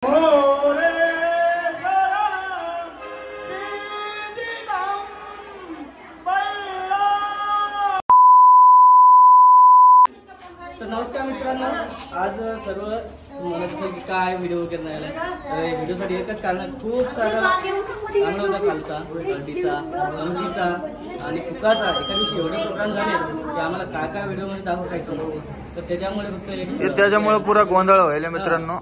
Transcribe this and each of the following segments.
तर नमस्कार मित्रांनो, आज सर्व म्हणायचं की काय व्हिडिओ वगैरे नाही आला. तर व्हिडिओसाठी एकच कारण, खूप सारा चांगला होता कालचा, हळदीचा, हळदीचा आणि फुकाचा. एका दिवशी एवढे प्रोग्राम झाले की आम्हाला काय काय व्हिडिओमध्ये दाखवायचं नव्हतं. तर त्याच्यामुळे फक्त त्याच्यामुळे पुरा गोंधळ व्हायला मित्रांनो.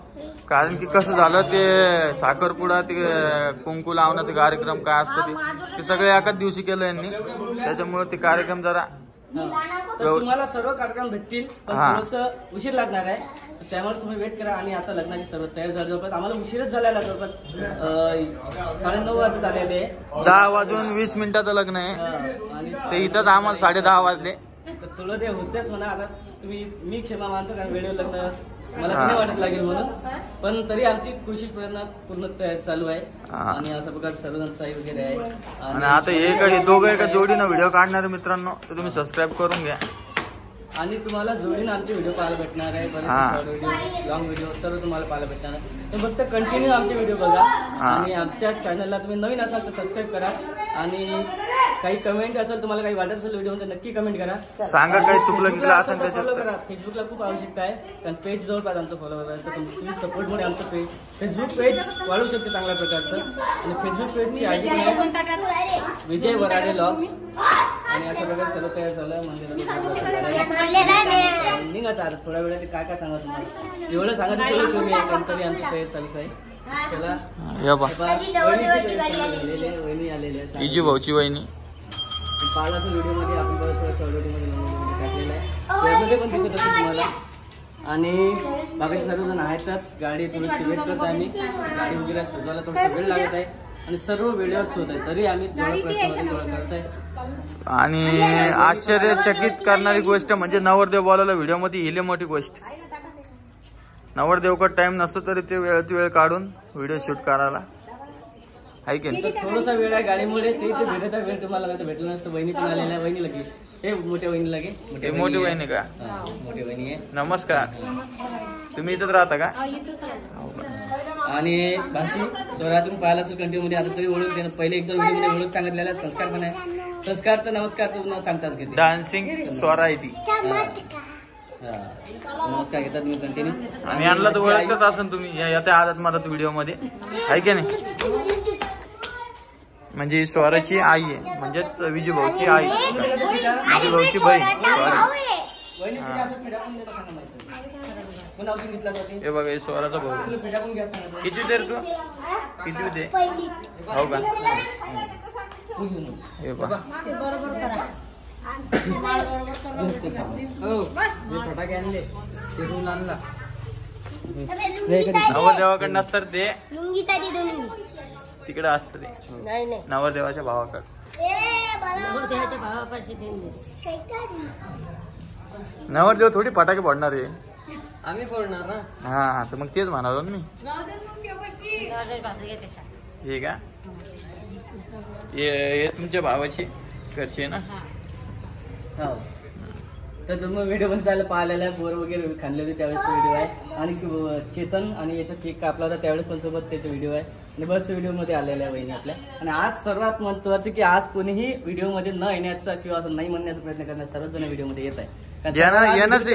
कारण की कसं झालं, ते साखरपुडा, ते कुंकू लावण्याचा कार्यक्रम काय असतं ते सगळे एकाच दिवशी केलं यांनी. त्याच्यामुळे ते कार्यक्रम जरा तुम्हाला सर्व कार्यक्रम भेटतील, पण थोडंसं उशीर लागणार आहे. त्यामुळे तुम्ही वेट करा. आणि आता लग्नाची सर्व तयार झाली. जवळपास आम्हाला उशीरच झालेला, जवळपास 9:30 वाजत आलेले. 10 वाजून 20 मिनिटाचं लग्न आहे आणि ते इथंच आम्हाला 10:30 वाजले. तर थोडं ते होतेच म्हणा. आता मी क्षमा मानतो, कारण वेळेवर लग्न मला नाही वाटत लागेल म्हणून. पण तरी आमची कोशिश पूर्ण तयार चालू आहे. आणि अशा प्रकार सर्वजण तयारी वगैरे आहे. आणि आता हे दोघं एका जोडीनं व्हिडिओ काढणार मित्रांनो, तर तुम्ही सबस्क्राईब करून घ्या. आणि तुम्हाला जोडीनं आमचे व्हिडिओ पाहायला भेटणार आहे. बरेचसे व्हिडिओ, लॉंग व्हिडिओ सर्व तुम्हाला पाहायला भेटणार आहे. तर फक्त कंटिन्यू आमचे व्हिडिओ बघा. आणि आमच्या चॅनलला तुम्ही नवीन असाल तर सबस्क्राईब करा. आणि काही कमेंट असेल, तुम्हाला काही वाटत असेल व्हिडिओ मध्ये, नक्की कमेंट करा. सांगा काही चुकलं की असेल तर फॉलो करा. फेसबुकला खूप आवश्यकता आहे, कारण पेज जवळपास आमचं फॉलो करा. तर तुमची सपोर्टमुळे आमचं फेसबुक पेज वाढू शकते चांगल्या प्रकारचं. आणि फेसबुक पेजची आयडी आहे विजय वराडे व्लॉग्स. आणि अशा प्रकारे सर्व तयार झालं. निघायचं आता थोड्या वेळात. काय काय सांगा तुम्हाला, एवढं सांगत तुम्ही, पण तरी आमची तयारी चालूच आहे. चला, वहिनी आलेली आहे, इजू भाऊची वहिनी. पालाचं व्हिडिओ मध्ये आपण बरेच टाकलेलं आहे, त्यामध्ये पण दिसत असेल तुम्हाला. आणि बाकीचे सर्वजण आहेतच. गाडी थोडीशी वेट करत आहे. आम्ही गाडी वगैरे सजवायला थोडा वेळ लागत आहे. आणि सर्व वेळेवरच होत आहे, तरी आम्ही प्रयत्न करत आहे. आणि आश्चर्यचकित करणारी गोष्ट म्हणजे नवरदेव बोलायला व्हिडिओ मध्ये हिले मोठी गोष्ट. नवरदेवकडे टाइम नसतो तरी ते वेळ काढून व्हिडिओ शूट करायला आहे की नाही. थोडासा वेळ आहे गाडीमुळे, ते भेटायचा वेळ तुम्हाला भेटला नसतं. वहिनी पण आलेल्या आहे. वहिनी लगे हे मोठ्या वहिनी लगे मोठी वहिनी का? मोठी वहिनी आहे. नमस्कार. तुम्ही इथंच राहता का? आणि भाषी स्वरातून पाहिला असेल कंटिन्यू मध्ये. आता तरी ओळख देणं, पहिले एकदा व्हिडिओ मध्ये ओळख सांगितलेला. संस्कार पण आहे. संस्कार तर नमस्कार तर सांगताच घेते. डान्सिंग स्वरा आहे ती. नमस्कार घेतात तुम्ही कंटिन्यू. आणि यांना तर ओळखतच असेल तुम्ही, येत्या आदत मारत व्हिडिओ मध्ये आहे की नाही. म्हणजे स्वराची आई आहे, म्हणजेच विजू भाऊची आई, विजू भाऊची बहीण. हे बघा, हे स्वराचा भाऊ. किती देर तू किती दे हो का? हे बघा, फटाके आणले, आणला. नवरदेवाकडे नसतं ते, तिकडे असतं ते नवरदेवाच्या भावाकडे. नवरदेव थोडी फटाके फोडणार आहे, आम्ही फोडणार ना. हा, तर मग तेच म्हणालो मी. हे का, हे तुमच्या भावाची घरची आहे ना. हो, तर मग व्हिडिओ पण चालला पाहिलेला. बोर वगैरे खाल्ले होते त्यावेळेस व्हिडिओ आहे. आणि चेतन आणि याचा केक कापला होता त्यावेळेस पण सोबत त्याचा व्हिडिओ आहे. आणि बरेच व्हिडिओ मध्ये आलेल्या आहे वहिनी आपल्या. आणि आज सर्वात महत्वाचं की आज कोणीही व्हिडिओ मध्ये न येण्याचा किंवा असं नाही म्हणण्याचा प्रयत्न करणार, सर्वच जण व्हिडिओ मध्ये येत आहे. येण्याचं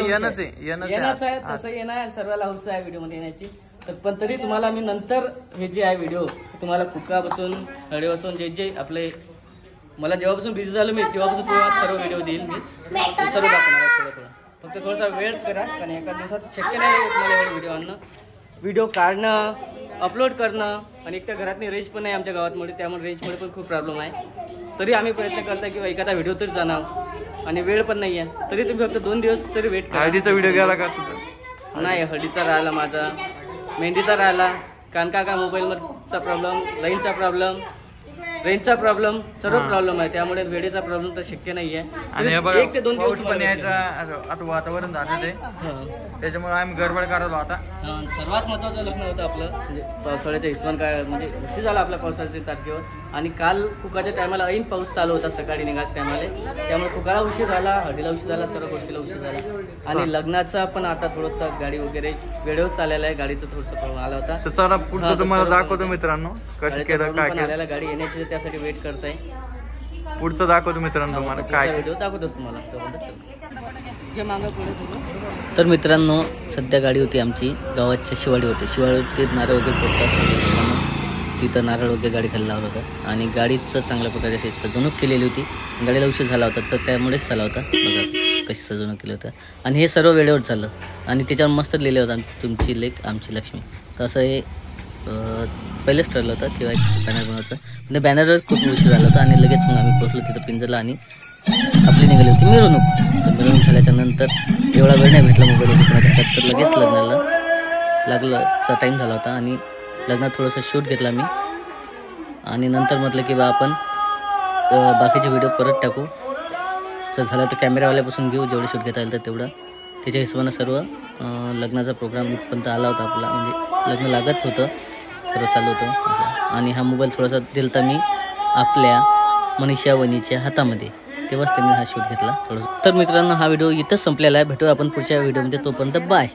आहे, तसं येणार आहे. सर्वाला हौस आहे व्हिडिओ मध्ये येण्याची. पण तरी तुम्हाला मी नंतर हे जे आहे व्हिडिओ, तुम्हाला फुका बसून हळे बसून जे आपले, मला जेव्हापासून बिझी झालो मी तेव्हापासून तुम्हाला सर्व व्हिडिओ देईल. मी सर्व दाखवणार थोडं. फक्त थोडासा वेळ करा, कारण एका दिवसात शक्य नाही तुम्हाला एवढे व्हिडिओ आणणं, व्हिडिओ काढणं, अपलोड करणं. आणि एक तर घरातली रेंज पण आहे आमच्या गावातमुळे, त्यामुळे रेंजमुळे पण खूप प्रॉब्लेम आहे. तरी आम्ही प्रयत्न करतो की एखादा व्हिडिओ तरी जाणार. आणि वेळ पण नाही आहे, तरी तुम्ही फक्त 2 दिवस तरी वेट करा. हळदीचा व्हिडिओ गेला का तुझा? नाही, हळदीचा राहिला माझा, मेहंदीचा राहिला. कारण का मोबाईलचा प्रॉब्लेम, लाईनचा प्रॉब्लेम. रेंजचा प्रॉब्लेम सर्व प्रॉब्लेम आहे, त्यामुळे वेळेचा प्रॉब्लेम तर शक्य नाही आहे. आणि हे बघा 1 ते 2 दिवस पाऊस पण यायचा आता वातावरण झालं ते, त्याच्यामुळे आम्ही गडबड करायला आता. सर्वात महत्वाचं लग्न होतं आपलं, म्हणजे पावसाळ्याच्या हिशोबाने काय म्हणजे उशीर झाला आपल्या पावसाच्या तारखेवर. आणि काल कुकाच्या टायमाला ऐन पाऊस चालू होता सकाळी निघायच्या टायमाला, त्यामुळे कुकाला उशीर झाला, हळदीला उशीर झाला, सर्व गोष्टीला उशीर झाला. आणि लग्नाचा पण आता थोडंसं गाडी वगैरे वेळेवर चाललेला आहे, गाडीचं थोडंसं प्रॉब्लेम आला होता. तर चला पुढचं तुम्हाला दाखवतो मित्रांनो कसं केलं काय केलं. आलेला गाडी येण्याची त्यासाठी वेट करताय. पुढचं दाखवतो मित्रांनो तुम्हाला काय व्हिडिओ दाखवतोच तुम्हाला. तर मित्रांनो सध्या गाडी होती आमची गावाच्या शिवाडीवरती, शिवाडीवरती नारळ वगैरे फोडतात, तिथं नारळ वगैरे गाडी खाली लावलं होतं. आणि गाडीचं चांगल्या प्रकारे अशी सजवणूक केलेली होती. गाडीला उशीर झाला होता तर त्यामुळेच झाला होता. बघा कशी सजवणूक केली होतं. आणि हे सर्व वेळेवर चाललं आणि त्याच्यावर मस्त लिहिलं होतं तुमची लेक आमची लक्ष्मी. तर असं हे पहिलेच ठरलं होतं किंवा एक बॅनर बनवायचं. म्हणजे बॅनरवर खूप उशीर झाला होता आणि लगेच मग आम्ही पोहोचलो तिथं पिंजरला आणि आपली निघाली होती मिरवणूक. तर मिरवणूक झाल्याच्या नंतर एवढा वेळ नाही भेटला मोबाईल वगैरे कोणाच्या हातात, तर लगेच लग्नाला लागलाचा टाईम झाला होता. आणि लग्नात थोडंसं शूट घेतला मी आणि नंतर म्हटलं की बा आपण बाकीचे व्हिडिओ परत टाकू, जर झालं तर कॅमेरावाल्यापासून घेऊ, जेवढे शूट घेता येईल तर तेवढं. त्याच्या हिशोबानं सर्व लग्नाचा प्रोग्राम इथपर्यंत आला होता आपला, म्हणजे लग्न लागत होतं, सर्व चालू होतं. आणि हा मोबाईल थोडासा दिलता मी आपल्या मनीषा वहिनीच्या हातामध्ये, तेव्हाच त्यांनी हा शूट घेतला थोडंसं. तर मित्रांनो हा व्हिडिओ इथंच संपलेला आहे. भेटू आपण पुढच्या व्हिडिओमध्ये, तोपर्यंत बाय.